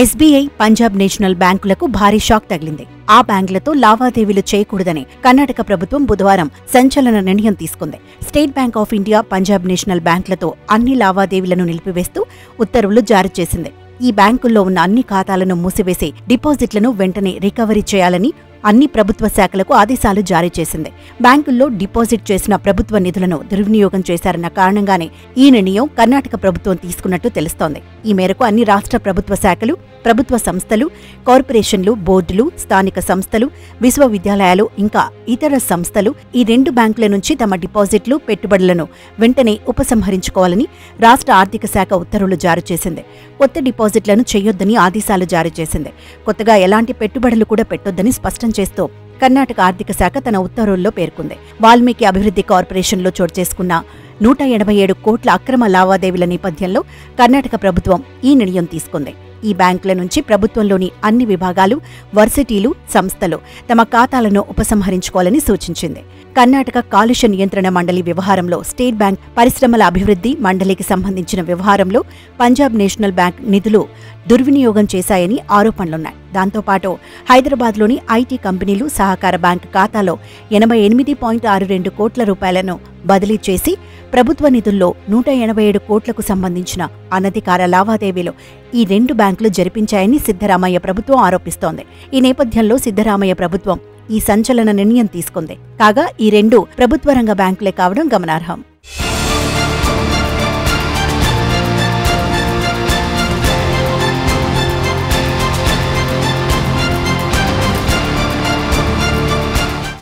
SBI, Punjab national బ్యాంకులకు భారీ shock తగిలింది. ఆ బ్యాంకులతో లావాదేవీలు చేయకూడదని కర్ణాటక ప్రభుత్వం బుధవారం సంచలన నిర్ణయం తీసుకుంది. State bank of India, Punjab national బ్యాంకులతో అన్ని లావాదేవీలను నిలిపివేస్తూ ఉత్తర్వులు జారీ చేసింది. ఈ బ్యాంకుల్లో ఉన్న అన్ని ఖాతాలను మూసివేసి డిపాజిట్లను వెంటనే రికవరీ చేయాలని అన్ని ప్రభుత్వ శాఖలకు ఆదేశాలు జారీ చేసింది. బ్యాంకుల్లో డిపాజిట్ చేసిన ప్రభుత్వ నిధులను దుర్వినియోగం చేశారన్న కారణంగానే ఈ నిర్ణయం కర్ణాటక ప్రభుత్వం తీసుకున్నట్టు తెలుస్తోంది. ఈ మేరకు అన్ని రాష్ట్ర ప్రభుత్వ శాఖలు, ప్రభుత్వ సంస్థలు, కార్పొరేషన్లు, బోర్డులు, స్థానిక సంస్థలు, విశ్వవిద్యాలయాలు ఇంకా ఇతర సంస్థలు ఈ 2 బ్యాంకుల నుంచి తమ డిపాజిట్లు, పెట్టుబడులను వెంటనే ఉపసంహరించుకోవాలని రాష్ట్ర ఆర్థిక శాఖ ఉత్తర్వులు జారీ చేసింది. కొత్త డిపాజిట్లను చేయొద్దని ఆదేశాలు జారీ చేసింది. కొత్తగా ఎలాంటి పెట్టుబడులు కూడా పెట్టొద్దని స్పష్టం చేస్తూ కర్ణాటక ఆర్థిక శాఖ తన ఉత్తర్వుల్లో పేర్కొంది. వాల్మీకి అభివృద్ధి కార్పొరేషన్లో చోటు చేసుకున్న 187 కోట్ల అక్రమ లావాదేవీల నేపథ్యంలో కర్ణాటక ప్రభుత్వం ఈ నిర్ణయం తీసుకుంది. ఈ బ్యాంకుల నుంచి ప్రభుత్వంలోని అన్ని విభాగాలు, వర్సిటీలు, సంస్థలు తమ ఖాతాలను ఉపసంహరించుకోవాలని సూచించింది. కర్ణాటక కాలుష్య నియంత్రణ మండలి వ్యవహారంలో, స్టేట్ బ్యాంక్ పరిశ్రమల అభివృద్ధి మండలికి సంబంధించిన వ్యవహారంలో పంజాబ్ నేషనల్ బ్యాంక్ నిధులు దుర్వినియోగం చేశాయని ఆరోపణలున్నాయి. దాంతోపాటు హైదరాబాద్లోని ఐటీ కంపెనీలు సహకార బ్యాంక్ ఖాతాలో 88.62 కోట్ల రూపాయలను బదిలీ చేసి ప్రభుత్వ నిధుల్లో 187 కోట్లకు సంబంధించిన అనధికార లావాదేవీలు ఈ 2 బ్యాంకులు జరిపించాయని సిద్ధరామయ్య ప్రభుత్వం ఆరోపిస్తోంది. ఈ నేపథ్యంలో సిద్ధరామయ్య ప్రభుత్వం ఈ సంచలన నిర్ణయం తీసుకుంది. కాగా ఈ 2 ప్రభుత్వ రంగ బ్యాంకులే కావడం గమనార్హం.